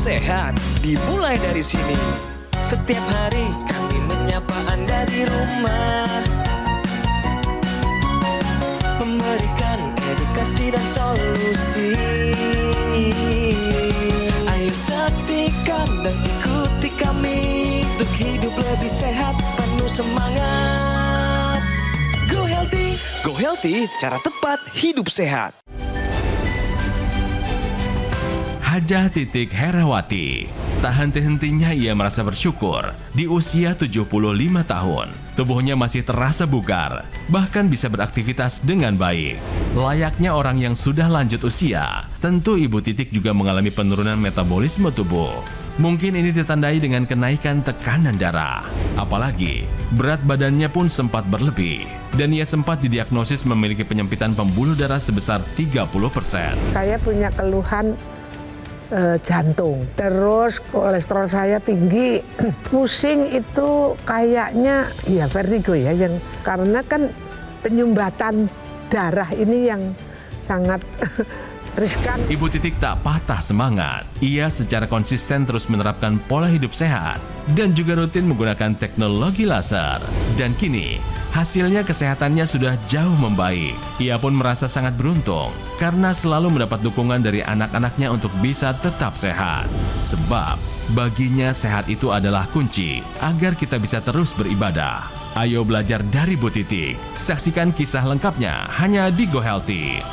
sehat dimulai dari sini. Setiap hari kami menyapa Anda di rumah, memberikan edukasi dan solusi. Ayo saksikan dan ikuti kami untuk hidup lebih sehat, penuh semangat. Go Healthy. Go Healthy, cara tepat hidup sehat. Hajah Titik Herawati. Tak henti-hentinya ia merasa bersyukur. Di usia 75 tahun, tubuhnya masih terasa bugar, bahkan bisa beraktivitas dengan baik. Layaknya orang yang sudah lanjut usia, tentu Ibu Titik juga mengalami penurunan metabolisme tubuh. Mungkin ini ditandai dengan kenaikan tekanan darah. Apalagi, berat badannya pun sempat berlebih. Dan ia sempat didiagnosis memiliki penyempitan pembuluh darah sebesar 30%. Saya punya keluhan jantung, terus kolesterol saya tinggi, pusing itu kayaknya ya vertigo ya, yang karena kan penyumbatan darah ini yang sangat riskan. Ibu Titik tak patah semangat. Ia secara konsisten terus menerapkan pola hidup sehat dan juga rutin menggunakan teknologi laser. Dan kini, hasilnya kesehatannya sudah jauh membaik. Ia pun merasa sangat beruntung karena selalu mendapat dukungan dari anak-anaknya untuk bisa tetap sehat. Sebab baginya sehat itu adalah kunci agar kita bisa terus beribadah. Ayo belajar dari Bu Titik. Saksikan kisah lengkapnya hanya di Go Healthy.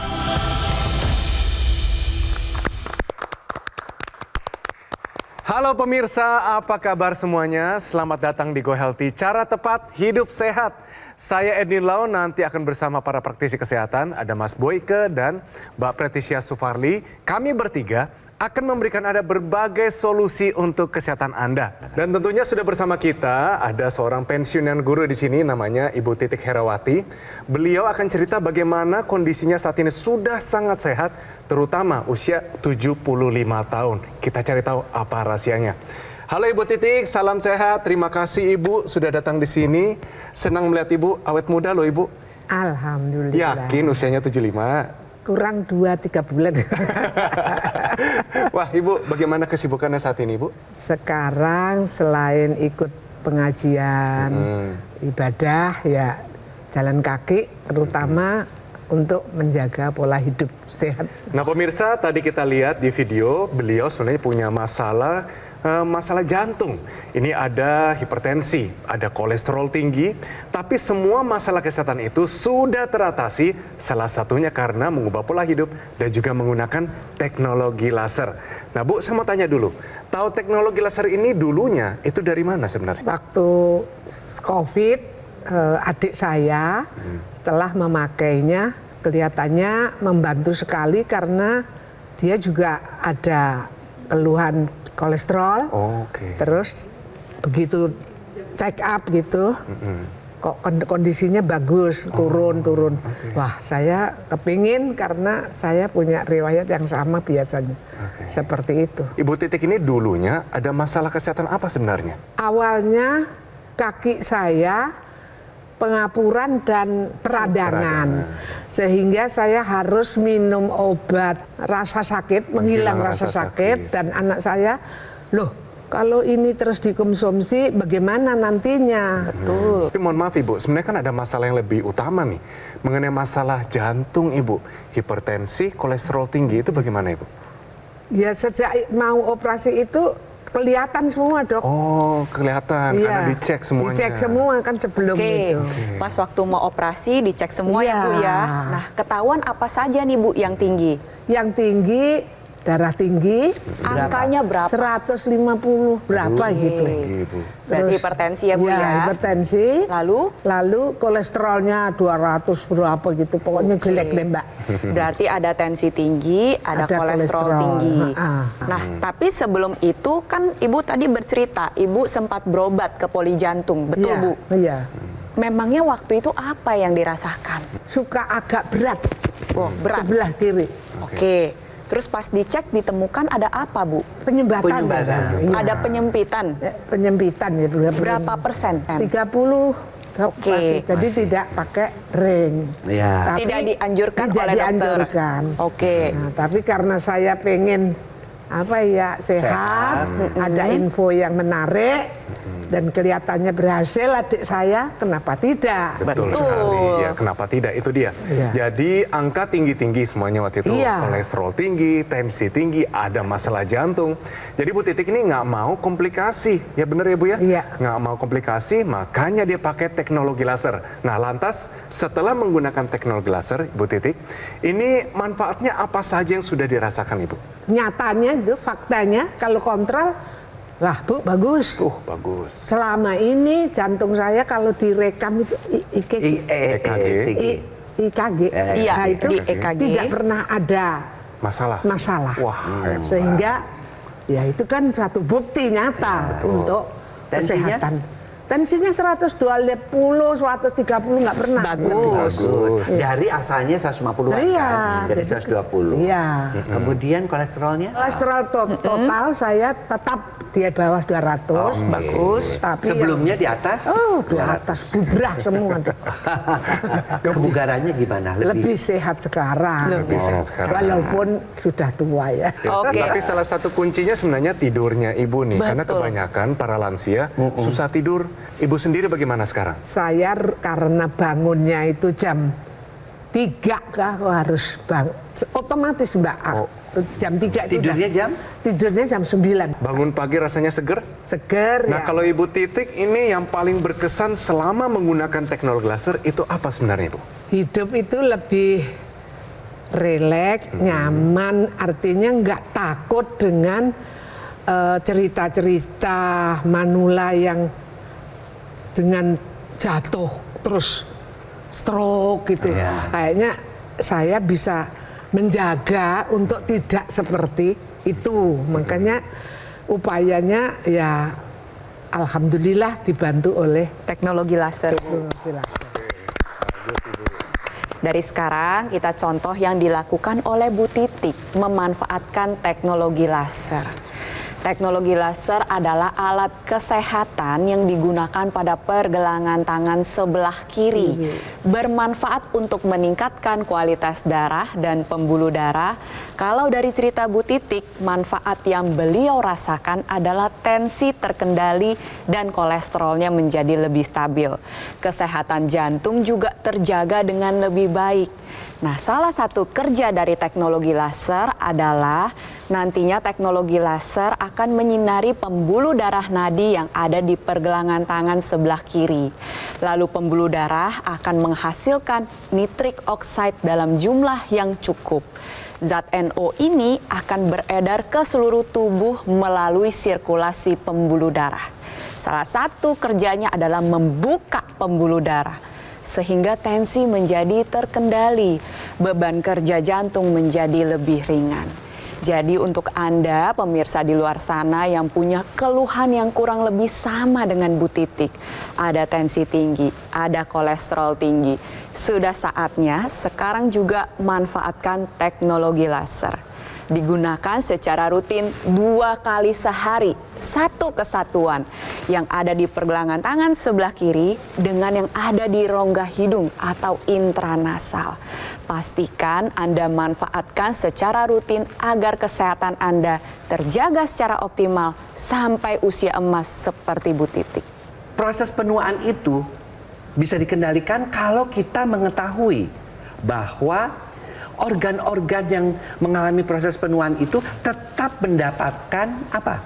Halo pemirsa, apa kabar semuanya? Selamat datang di Go Healthy, cara tepat hidup sehat. Saya Edwin Lau, nanti akan bersama para praktisi kesehatan, ada Mas Boyke dan Mbak Pretisha Sufarli. Kami bertiga akan memberikan Anda berbagai solusi untuk kesehatan Anda. Dan tentunya sudah bersama kita ada seorang pensiunan guru di sini, namanya Ibu Titik Herawati. Beliau akan cerita bagaimana kondisinya saat ini sudah sangat sehat, terutama usia 75 tahun. Kita cari tahu apa rahasianya. Halo Ibu Titik, salam sehat. Terima kasih Ibu sudah datang di sini. Senang melihat Ibu, awet muda loh Ibu. Alhamdulillah. Yakin usianya 75? Kurang 2-3 bulan. Wah Ibu, bagaimana kesibukannya saat ini Ibu? Sekarang selain ikut pengajian, ibadah, ya jalan kaki, terutama untuk menjaga pola hidup sehat. Nah pemirsa, tadi kita lihat di video, beliau sebenarnya punya masalah jantung. Ini ada hipertensi, ada kolesterol tinggi, tapi semua masalah kesehatan itu sudah teratasi, salah satunya karena mengubah pola hidup dan juga menggunakan teknologi laser. Nah Bu, saya mau tanya dulu, tahu teknologi laser ini dulunya itu dari mana sebenarnya? Waktu COVID, adik saya setelah memakainya kelihatannya membantu sekali karena dia juga ada keluhan kolesterol. Terus begitu check up gitu, kok kondisinya bagus, turun. Wah, saya kepingin karena saya punya riwayat yang sama biasanya. Seperti itu. Ibu Titik ini dulunya ada masalah kesehatan apa sebenarnya? Awalnya kaki saya pengapuran dan peradangan. Sehingga saya harus minum obat rasa sakit, menghilang rasa sakit. Dan anak saya, loh kalau ini terus dikonsumsi bagaimana nantinya? Betul. Tapi mohon maaf Ibu, sebenarnya kan ada masalah yang lebih utama nih. Mengenai masalah jantung Ibu, hipertensi, kolesterol tinggi, itu bagaimana Ibu? Ya sejak mau operasi itu kelihatan semua dok. Oh kelihatan, karena dicek semuanya. Dicek semua kan sebelum itu. Pas waktu mau operasi dicek semua ya Bu ya. Nah ketahuan apa saja nih Bu yang tinggi? Yang tinggi, darah tinggi. Angkanya berapa? 150 berapa gitu. Berarti hipertensi ya Bu ya? Hipertensi. Lalu kolesterolnya 200 berapa gitu. Pokoknya jelek deh Mbak. Berarti ada tensi tinggi, ada kolesterol tinggi. Nah, tapi sebelum itu kan Ibu tadi bercerita, Ibu sempat berobat ke poli jantung, betul Bu? Iya. Memangnya waktu itu apa yang dirasakan? Suka agak berat. Oh, berat. Sebelah kiri. Oke. Terus pas dicek ditemukan ada apa Bu? Penyumbatan. Iya. Ada penyempitan. Penyempitan ya. Berapa persen? 30. Oke. Jadi tidak pakai ring. Tidak dianjurkan oleh dokter. Dianjurkan. Oke. Nah, tapi karena saya pengen apa ya sehat, ada info yang menarik dan kelihatannya berhasil adik saya, kenapa tidak? Betul sekali. Ya, kenapa tidak? Itu dia. Iya. Jadi angka tinggi-tinggi semuanya waktu itu. Iya. Kolesterol tinggi, tensi tinggi, ada masalah jantung. Jadi Bu Titik ini nggak mau komplikasi. Ya benar ya Bu ya? Iya. Nggak mau komplikasi, makanya dia pakai teknologi laser. Nah lantas setelah menggunakan teknologi laser, Bu Titik, ini manfaatnya apa saja yang sudah dirasakan Ibu? Nyatanya itu faktanya kalau kontrol, wah Bu bagus. Bagus. Selama ini jantung saya kalau direkam itu IKG, Iya, nah, itu di EKG. tidak pernah ada Masalah? masalah. Wah, hebat. Sehingga ya itu kan suatu bukti nyata untuk Tensinya? kesehatan. Tensinya 120, 130 nggak pernah. Bagus. Dari asalnya 150 Iya, kan, jadi 120. Iya. Kemudian kolesterolnya? Kolesterol total saya tetap di bawah 200. Bagus. Tapi Sebelumnya di atas? di atas bubrah semua. Kebugarannya gimana? Lebih sehat sekarang. Lebih sehat sekarang. Walaupun sudah tua ya. Oke. Tapi salah satu kuncinya sebenarnya tidurnya Ibu nih. Karena Betul. kebanyakan para lansia susah tidur. Ibu sendiri bagaimana sekarang? Saya karena bangunnya itu jam 3 harus bangun. Otomatis Mbak. Jam 3 itu Tidurnya jam? Tidurnya jam 9. Bangun pagi rasanya seger? Seger Nah ya. kalau Ibu Titik ini yang paling berkesan selama menggunakan teknologi laser itu apa sebenarnya Ibu? Hidup itu lebih rileks, nyaman, artinya nggak takut dengan cerita-cerita manula yang dengan jatuh terus stroke gitu. Kayaknya saya bisa menjaga untuk tidak seperti itu. Makanya upayanya ya alhamdulillah dibantu oleh Teknologi laser. teknologi laser. Dari sekarang kita contoh yang dilakukan oleh Bu Titik memanfaatkan teknologi laser. Teknologi laser adalah alat kesehatan yang digunakan pada pergelangan tangan sebelah kiri. Bermanfaat untuk meningkatkan kualitas darah dan pembuluh darah. Kalau dari cerita Bu Titik, manfaat yang beliau rasakan adalah tensi terkendali dan kolesterolnya menjadi lebih stabil. Kesehatan jantung juga terjaga dengan lebih baik. Nah, salah satu kerja dari teknologi laser adalah nantinya teknologi laser akan menyinari pembuluh darah nadi yang ada di pergelangan tangan sebelah kiri. Lalu pembuluh darah akan menghasilkan nitrik oxide dalam jumlah yang cukup. Zat NO ini akan beredar ke seluruh tubuh melalui sirkulasi pembuluh darah. Salah satu kerjanya adalah membuka pembuluh darah sehingga tensi menjadi terkendali, beban kerja jantung menjadi lebih ringan. Jadi untuk Anda pemirsa di luar sana yang punya keluhan yang kurang lebih sama dengan Bu Titik, ada tensi tinggi, ada kolesterol tinggi, sudah saatnya sekarang juga manfaatkan teknologi laser. Digunakan secara rutin 2 kali sehari, satu kesatuan yang ada di pergelangan tangan sebelah kiri dengan yang ada di rongga hidung atau intranasal. Pastikan Anda manfaatkan secara rutin agar kesehatan Anda terjaga secara optimal sampai usia emas seperti Bu Titik. Proses penuaan itu bisa dikendalikan kalau kita mengetahui bahwa organ-organ yang mengalami proses penuaan itu tetap mendapatkan apa?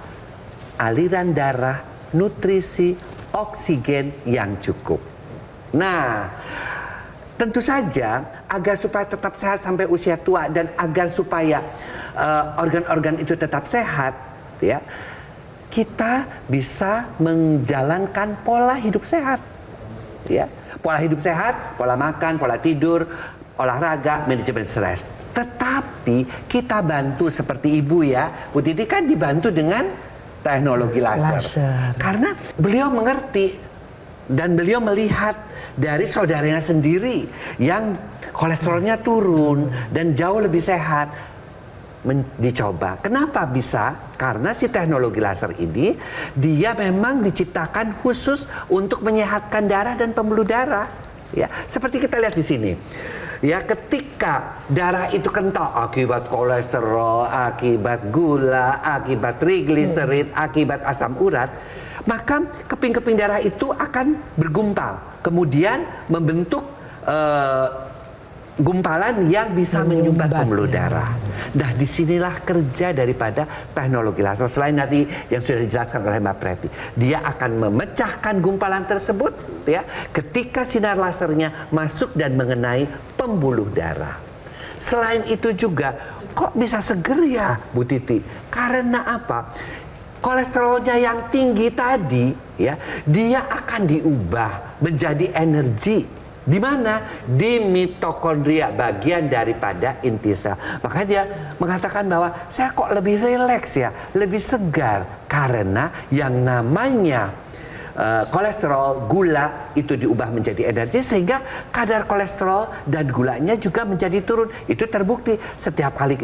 Aliran darah, nutrisi, oksigen yang cukup. Nah, tentu saja agar supaya tetap sehat sampai usia tua dan agar supaya organ-organ itu tetap sehat, ya, kita bisa menjalankan pola hidup sehat. Ya, pola hidup sehat, pola makan, pola tidur, olahraga, manajemen stres. Tetapi kita bantu seperti Ibu ya, Bu Titi kan dibantu dengan teknologi laser. Karena beliau mengerti dan beliau melihat dari saudaranya sendiri yang kolesterolnya turun dan jauh lebih sehat. Dicoba. Kenapa bisa? Karena si teknologi laser ini dia memang diciptakan khusus untuk menyehatkan darah dan pembuluh darah. Ya, seperti kita lihat di sini. Ya, ketika darah itu kental akibat kolesterol, akibat gula, akibat trigliserid, akibat asam urat, maka keping-keping darah itu akan bergumpal, kemudian membentuk gumpalan yang bisa menyumbat pembuluh darah. Nah, disinilah kerja daripada teknologi laser. Selain nanti yang sudah dijelaskan oleh Mbak Preti, dia akan memecahkan gumpalan tersebut, ya, ketika sinar lasernya masuk dan mengenai pembuluh darah. Selain itu juga, kok bisa seger ya, Bu Titi? Karena apa? Kolesterolnya yang tinggi tadi, ya, dia akan diubah menjadi energi. Di mana? Di mitokondria, bagian daripada inti sel. Makanya dia mengatakan bahwa saya kok lebih rileks ya, lebih segar. Karena yang namanya kolesterol, gula itu diubah menjadi energi, sehingga kadar kolesterol dan gulanya juga menjadi turun. Itu terbukti setiap kali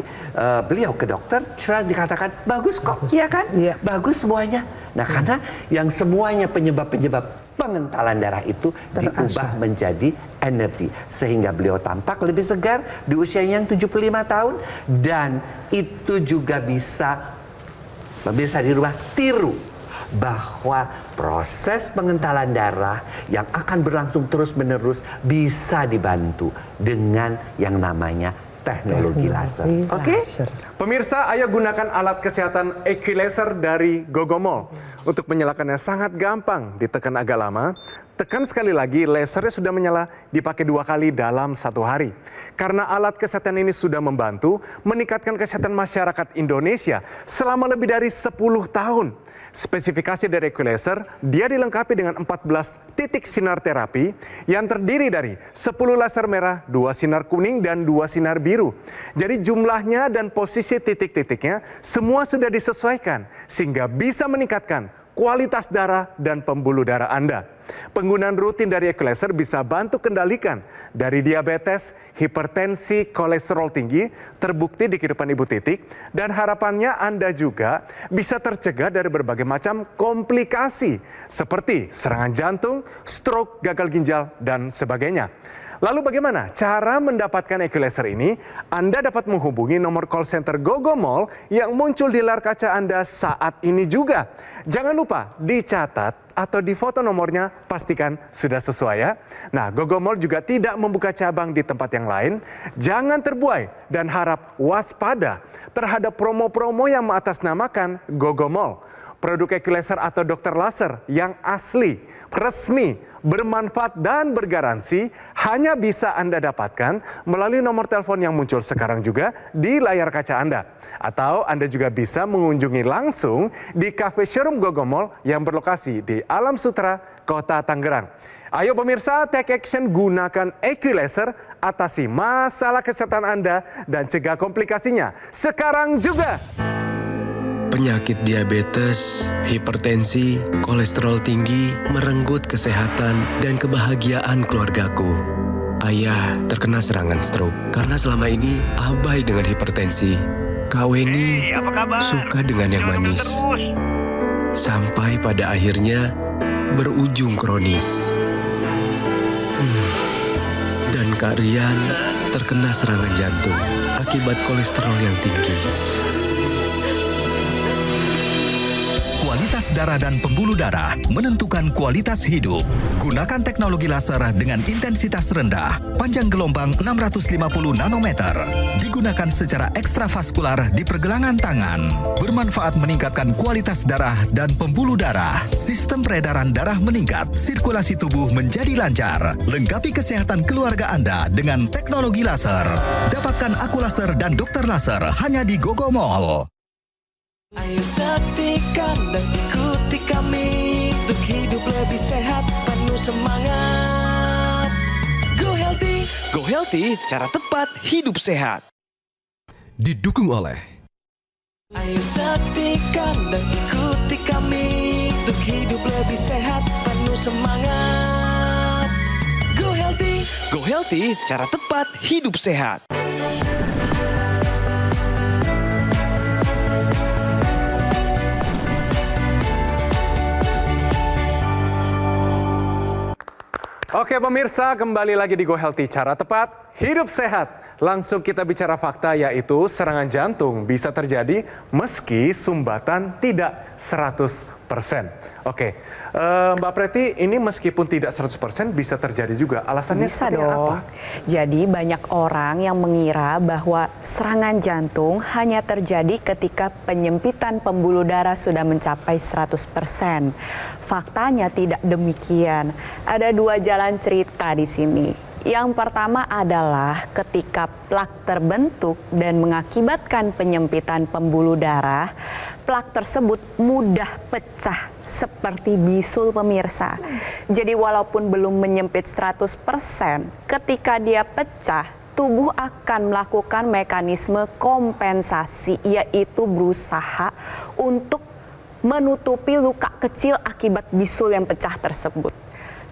beliau ke dokter sudah dikatakan bagus kok, iya kan? Iya. Bagus semuanya. Nah, karena yang semuanya penyebab-penyebab pengentalan darah itu diubah menjadi energi, sehingga beliau tampak lebih segar di usia yang 75 tahun. Dan itu juga bisa pemirsa di rumah tiru bahwa proses pengentalan darah yang akan berlangsung terus-menerus bisa dibantu dengan yang namanya teknologi laser. Oke? Pemirsa, ayo gunakan alat kesehatan Equilaser dari Gogomol. Untuk menyalakannya sangat gampang, ditekan agak lama. Tekan sekali lagi, lasernya sudah menyala, dipakai 2 kali dalam 1 hari. Karena alat kesehatan ini sudah membantu meningkatkan kesehatan masyarakat Indonesia selama lebih dari 10 tahun. Spesifikasi dari Equilaser, dia dilengkapi dengan 14 titik sinar terapi yang terdiri dari 10 laser merah, 2 sinar kuning, dan 2 sinar biru. Jadi jumlahnya dan posisi titik-titiknya semua sudah disesuaikan sehingga bisa meningkatkan kualitas darah dan pembuluh darah Anda. Penggunaan rutin dari Equilaser bisa bantu kendalikan dari diabetes, hipertensi, kolesterol tinggi, terbukti di kehidupan Ibu Titik, dan harapannya Anda juga bisa tercegah dari berbagai macam komplikasi seperti serangan jantung, stroke, gagal ginjal, dan sebagainya. Lalu bagaimana cara mendapatkan Equilaser ini? Anda dapat menghubungi nomor call center Gogomol yang muncul di layar kaca Anda saat ini juga. Jangan lupa dicatat atau difoto nomornya, pastikan sudah sesuai ya. Nah, Gogomol juga tidak membuka cabang di tempat yang lain. Jangan terbuai dan harap waspada terhadap promo-promo yang mengatasnamakan Gogomol. Produk Equilaser atau dokter laser yang asli, resmi, bermanfaat dan bergaransi hanya bisa Anda dapatkan melalui nomor telepon yang muncul sekarang juga di layar kaca Anda. Atau Anda juga bisa mengunjungi langsung di Cafe Showroom Gogomol yang berlokasi di Alam Sutra, Kota Tangerang. Ayo pemirsa, take action, gunakan Equilaser, atasi masalah kesehatan Anda dan cegah komplikasinya sekarang juga. Penyakit diabetes, hipertensi, kolesterol tinggi merenggut kesehatan dan kebahagiaan keluargaku. Ayah terkena serangan stroke karena selama ini abai dengan hipertensi. Kak Weni suka dengan yang manis. Sampai pada akhirnya berujung kronis. Dan Kak Rian terkena serangan jantung akibat kolesterol yang tinggi. Kualitas darah dan pembuluh darah menentukan kualitas hidup. Gunakan teknologi laser dengan intensitas rendah, panjang gelombang 650 nanometer. Digunakan secara ekstravaskular di pergelangan tangan. Bermanfaat meningkatkan kualitas darah dan pembuluh darah. Sistem peredaran darah meningkat, sirkulasi tubuh menjadi lancar. Lengkapi kesehatan keluarga Anda dengan teknologi laser. Dapatkan aku laser dan dokter laser hanya di Gogomol. Ayo saksikan dan ikuti kami untuk hidup lebih sehat, penuh semangat. Go Healthy. Go Healthy, cara tepat hidup sehat. Didukung oleh Ayo saksikan dan ikuti kami untuk hidup lebih sehat, penuh semangat. Go Healthy. Go Healthy, cara tepat hidup sehat. Oke pemirsa, kembali lagi di Go Healthy, cara tepat, hidup sehat. Langsung kita bicara fakta, yaitu serangan jantung bisa terjadi meski sumbatan tidak 100%. Oke, Mbak Preti, ini meskipun tidak 100% bisa terjadi juga. Alasannya Bisa seperti dong. apa? Jadi banyak orang yang mengira bahwa serangan jantung hanya terjadi ketika penyempitan pembuluh darah sudah mencapai 100%. Faktanya tidak demikian. Ada dua jalan cerita di sini. Yang pertama adalah ketika plak terbentuk dan mengakibatkan penyempitan pembuluh darah, plak tersebut mudah pecah seperti bisul pemirsa. Jadi walaupun belum menyempit 100%, ketika dia pecah, tubuh akan melakukan mekanisme kompensasi, yaitu berusaha untuk menutupi luka kecil akibat bisul yang pecah tersebut.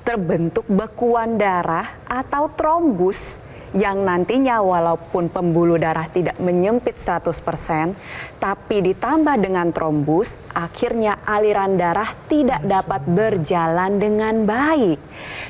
Terbentuk bekuan darah atau trombus yang nantinya walaupun pembuluh darah tidak menyempit 100%, tapi ditambah dengan trombus, akhirnya aliran darah tidak dapat berjalan dengan baik.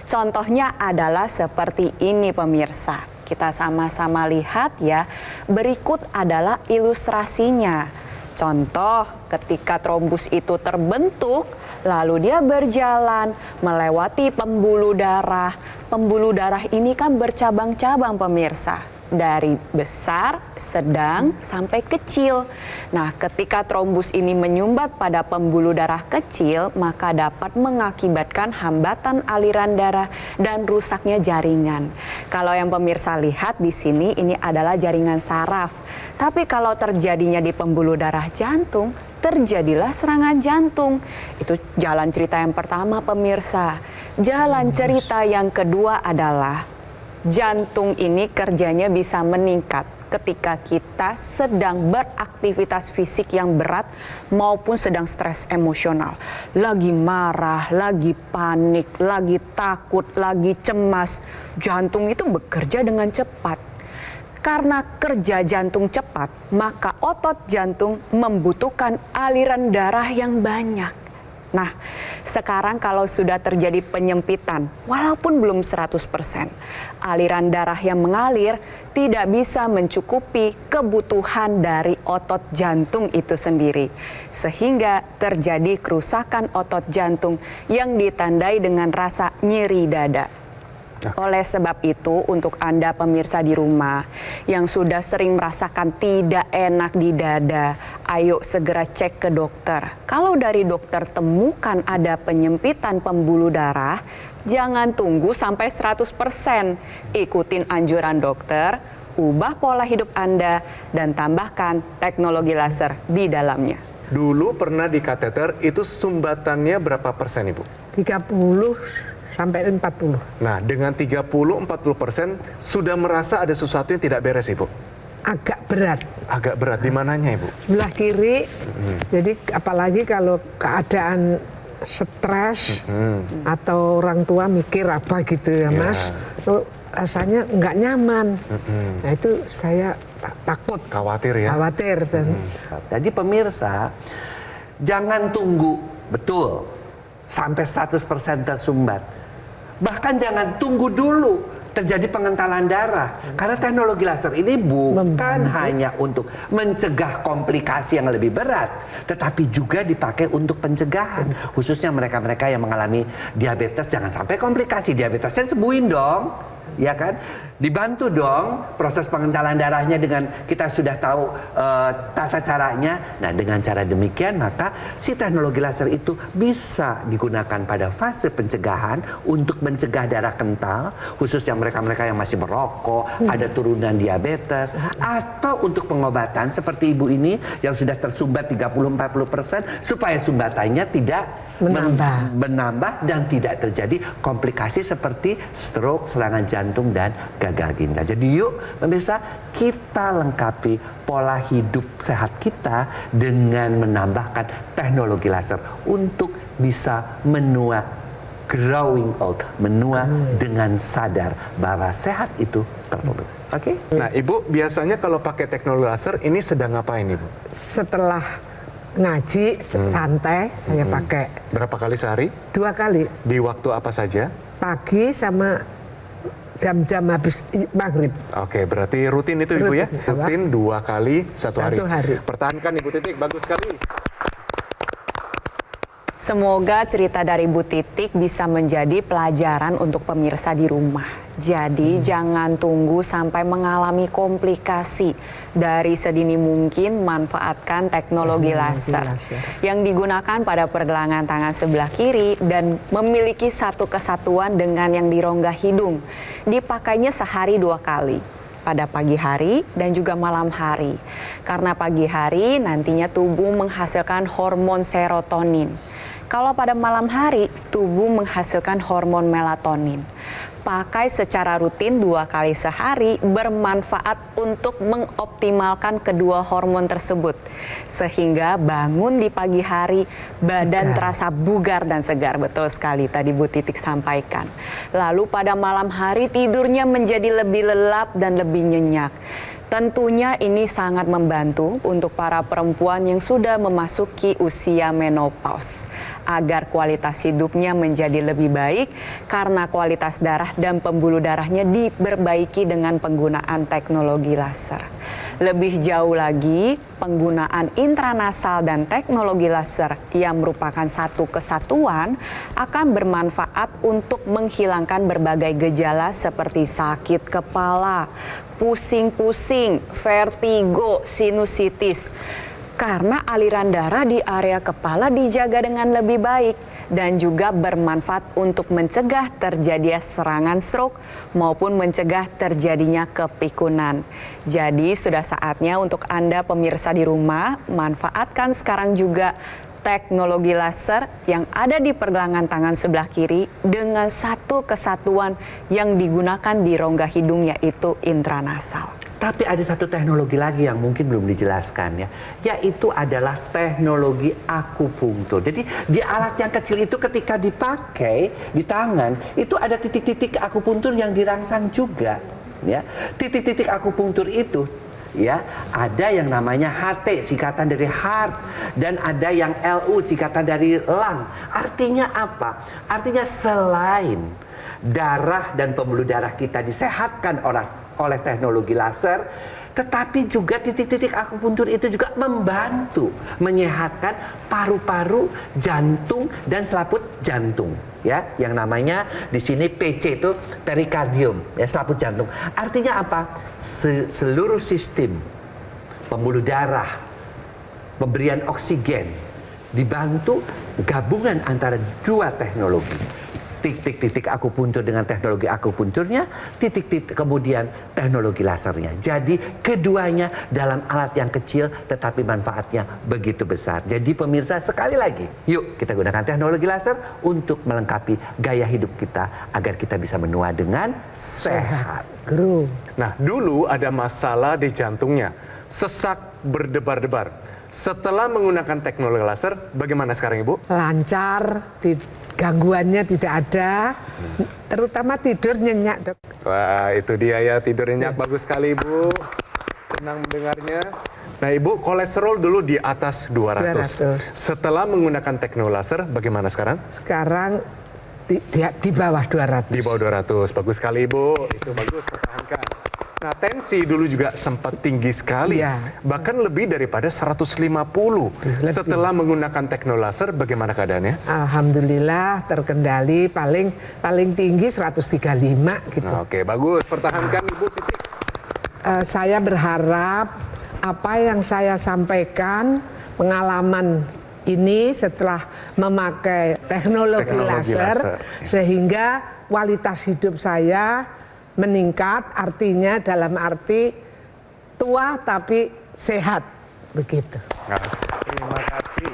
Contohnya adalah seperti ini pemirsa. Kita sama-sama lihat ya, berikut adalah ilustrasinya. Contoh ketika trombus itu terbentuk, lalu dia berjalan melewati pembuluh darah. Pembuluh darah ini kan bercabang-cabang pemirsa. Dari besar, sedang, sampai kecil. Nah, ketika trombus ini menyumbat pada pembuluh darah kecil, maka dapat mengakibatkan hambatan aliran darah dan rusaknya jaringan. Kalau yang pemirsa lihat di sini, ini adalah jaringan saraf. Tapi kalau terjadinya di pembuluh darah jantung, terjadilah serangan jantung. Itu jalan cerita yang pertama pemirsa. Jalan cerita yang kedua adalah jantung ini kerjanya bisa meningkat ketika kita sedang beraktivitas fisik yang berat maupun sedang stres emosional. Lagi marah, lagi panik, lagi takut, lagi cemas. Jantung itu bekerja dengan cepat. Karena kerja jantung cepat, maka otot jantung membutuhkan aliran darah yang banyak. Nah, sekarang kalau sudah terjadi penyempitan, walaupun belum 100%, aliran darah yang mengalir tidak bisa mencukupi kebutuhan dari otot jantung itu sendiri. Sehingga terjadi kerusakan otot jantung yang ditandai dengan rasa nyeri dada. Oleh sebab itu, untuk Anda pemirsa di rumah yang sudah sering merasakan tidak enak di dada, ayo segera cek ke dokter. Kalau dari dokter temukan ada penyempitan pembuluh darah, jangan tunggu sampai 100%. Ikutin anjuran dokter, ubah pola hidup Anda, dan tambahkan teknologi laser di dalamnya. Dulu pernah di kateter, itu sumbatannya berapa persen Ibu? 30 sampai 40. Nah, dengan 30-40% sudah merasa ada sesuatu yang tidak beres, Ibu? Agak berat. Agak berat, di mananya, Ibu? Sebelah kiri, jadi apalagi kalau keadaan stres atau orang tua mikir apa gitu ya, Mas. Itu rasanya nggak nyaman. Nah, itu saya takut. Khawatir ya? Khawatir. Jadi pemirsa, jangan tunggu betul sampai 100% tersumbat. Bahkan jangan tunggu dulu terjadi pengentalan darah. Karena teknologi laser ini bukan hanya untuk mencegah komplikasi yang lebih berat, tetapi juga dipakai untuk pencegahan. Khususnya mereka-mereka yang mengalami diabetes, jangan sampai komplikasi diabetesnya sembuhin dong. Ya kan, dibantu dong proses pengentalan darahnya dengan kita sudah tahu tata caranya. Nah, dengan cara demikian maka si teknologi laser itu bisa digunakan pada fase pencegahan untuk mencegah darah kental, khususnya mereka-mereka yang masih merokok, ada turunan diabetes, atau untuk pengobatan seperti ibu ini yang sudah tersumbat 30-40% supaya sumbatannya tidak menambah dan tidak terjadi komplikasi seperti stroke, serangan jantung, dan gagal ginjal. Jadi yuk pemirsa, kita lengkapi pola hidup sehat kita dengan menambahkan teknologi laser untuk bisa menua growing old, menua dengan sadar bahwa sehat itu perlu. Oke? Nah, Ibu biasanya kalau pakai teknologi laser ini sedang ngapain, Ibu? Setelah ngaji santai saya pakai. Berapa kali sehari? 2 kali. Di waktu apa saja? pagi sama jam-jam habis maghrib. Oke, berarti rutin itu Ibu ya? Rutin, Rutin 2 kali satu hari. Satu hari. Pertahankan Ibu Titik, bagus sekali. Semoga cerita dari Bu Titik bisa menjadi pelajaran untuk pemirsa di rumah. Jadi jangan tunggu sampai mengalami komplikasi. Dari sedini mungkin manfaatkan teknologi laser yang digunakan pada pergelangan tangan sebelah kiri dan memiliki satu kesatuan dengan yang di rongga hidung. Dipakainya sehari 2 kali. Pada pagi hari dan juga malam hari. Karena pagi hari nantinya tubuh menghasilkan hormon serotonin. Kalau pada malam hari, tubuh menghasilkan hormon melatonin. Pakai secara rutin 2 kali sehari bermanfaat untuk mengoptimalkan kedua hormon tersebut. Sehingga bangun di pagi hari, badan terasa bugar dan segar. Betul sekali tadi Bu Titik sampaikan. Lalu pada malam hari tidurnya menjadi lebih lelap dan lebih nyenyak. Tentunya ini sangat membantu untuk para perempuan yang sudah memasuki usia menopause agar kualitas hidupnya menjadi lebih baik karena kualitas darah dan pembuluh darahnya diperbaiki dengan penggunaan teknologi laser. Lebih jauh lagi, penggunaan intranasal dan teknologi laser yang merupakan satu kesatuan akan bermanfaat untuk menghilangkan berbagai gejala seperti sakit kepala, pusing-pusing, vertigo, sinusitis. Karena aliran darah di area kepala dijaga dengan lebih baik dan juga bermanfaat untuk mencegah terjadinya serangan stroke maupun mencegah terjadinya kepikunan. Jadi sudah saatnya untuk Anda pemirsa di rumah manfaatkan sekarang juga teknologi laser yang ada di pergelangan tangan sebelah kiri dengan satu kesatuan yang digunakan di rongga hidung yaitu intranasal. Tapi ada satu teknologi lagi yang mungkin belum dijelaskan ya, yaitu adalah teknologi akupunktur. Jadi di alat yang kecil itu ketika dipakai di tangan, itu ada titik-titik akupunktur yang dirangsang juga. Ya, titik-titik akupunktur itu ya ada yang namanya HT singkatan dari heart dan ada yang LU singkatan dari lung. Artinya apa? Artinya selain darah dan pembuluh darah kita disehatkan oleh teknologi laser, tetapi juga titik-titik akupunktur itu juga membantu menyehatkan paru-paru, jantung dan selaput jantung. Ya, yang namanya di sini PC itu perikardium, ya selaput jantung. Artinya apa? Seluruh sistem pembuluh darah, pemberian oksigen dibantu gabungan antara dua teknologi. Titik-titik akupunktur dengan teknologi akupunkturnya, titik-titik kemudian teknologi lasernya. Jadi keduanya dalam alat yang kecil tetapi manfaatnya begitu besar. Jadi pemirsa sekali lagi, yuk kita gunakan teknologi laser untuk melengkapi gaya hidup kita agar kita bisa menua dengan sehat. Nah, dulu ada masalah di jantungnya, sesak berdebar-debar. Setelah menggunakan teknologi laser, bagaimana sekarang Ibu? Lancar, gangguannya tidak ada, terutama tidur nyenyak, Dok. Wah, itu dia ya, tidur nyenyak. Bagus sekali Ibu, senang mendengarnya. Nah Ibu, kolesterol dulu di atas 200. Setelah menggunakan teknologi laser, bagaimana sekarang? Sekarang di bawah 200. Di bawah 200, bagus sekali Ibu, itu bagus, pertahankan. Nah, tensi dulu juga sempat tinggi sekali, bahkan lebih daripada 150. Setelah menggunakan teknologi laser, bagaimana keadaannya? Alhamdulillah terkendali, paling tinggi 135 gitu. Nah, oke, bagus, pertahankan Ibu Titik. Saya berharap apa yang saya sampaikan, pengalaman ini setelah memakai teknologi laser, sehingga kualitas hidup saya meningkat, artinya dalam arti tua tapi sehat, begitu. Terima kasih.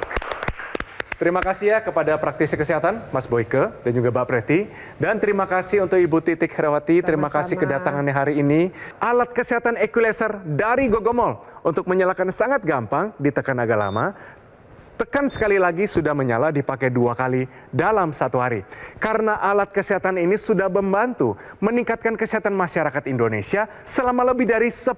Terima kasih ya kepada praktisi kesehatan Mas Boyke dan juga Mbak Preti. Dan terima kasih untuk Ibu Titik Herawati. Terima kasih kedatangannya hari ini. Alat kesehatan Equilaser dari Gogomol untuk menyalakan sangat gampang, ditekan agak lama. Tekan sekali lagi sudah menyala dipakai 2 kali dalam 1 hari. Karena alat kesehatan ini sudah membantu meningkatkan kesehatan masyarakat Indonesia selama lebih dari 10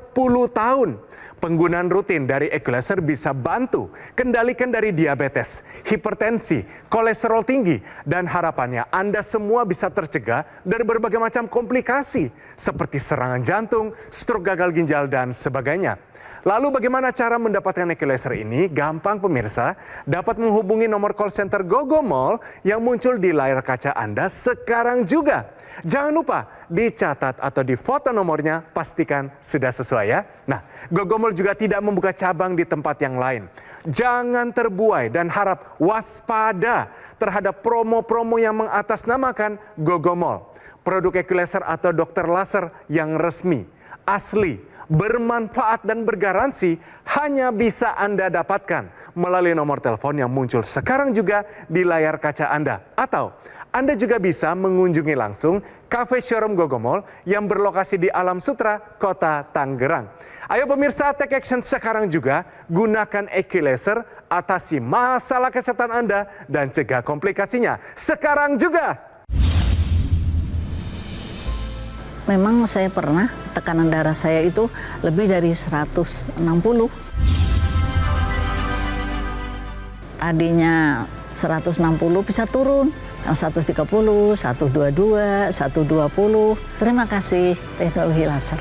tahun. Penggunaan rutin dari Equalizer bisa bantu kendalikan dari diabetes, hipertensi, kolesterol tinggi, dan harapannya Anda semua bisa tercegah dari berbagai macam komplikasi seperti serangan jantung, stroke gagal ginjal, dan sebagainya. Lalu bagaimana cara mendapatkan Equalizer ini? Gampang pemirsa, dapat menghubungi nomor call center Gogomall yang muncul di layar kaca Anda sekarang juga. Jangan lupa dicatat atau difoto nomornya, pastikan sudah sesuai ya. Nah, Gogomall juga tidak membuka cabang di tempat yang lain. Jangan terbuai dan harap waspada terhadap promo-promo yang mengatasnamakan Gogomall. Produk Equalizer atau dokter laser yang resmi, asli, bermanfaat dan bergaransi hanya bisa Anda dapatkan melalui nomor telepon yang muncul sekarang juga di layar kaca Anda. Atau Anda juga bisa mengunjungi langsung Cafe Showroom Gogomall yang berlokasi di Alam Sutra, Kota Tangerang. Ayo pemirsa, take action sekarang juga. Gunakan Equalizer, atasi masalah kesehatan Anda dan cegah komplikasinya sekarang juga. Memang saya pernah tekanan darah saya itu lebih dari 160. Tadinya 160 bisa turun, 130, 122, 120. Terima kasih teknologi laser.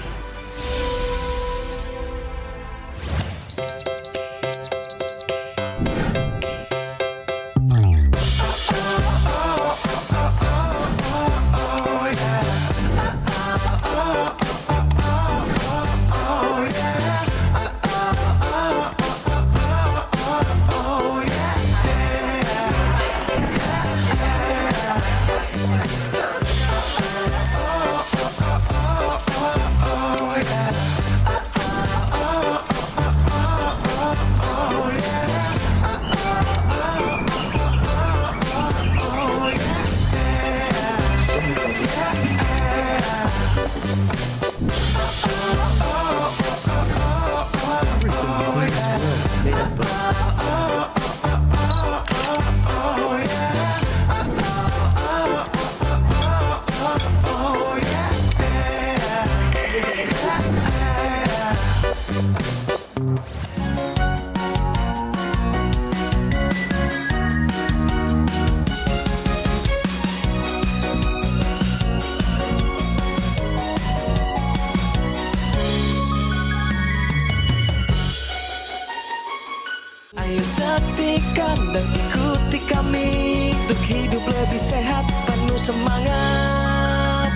Ayo saksikan dan ikuti kami untuk hidup lebih sehat, penuh semangat.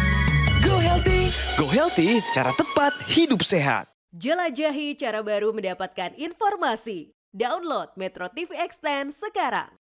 Go Healthy, Go Healthy, cara tepat hidup sehat. Jelajahi cara baru mendapatkan informasi. Download Metro TV Extend sekarang.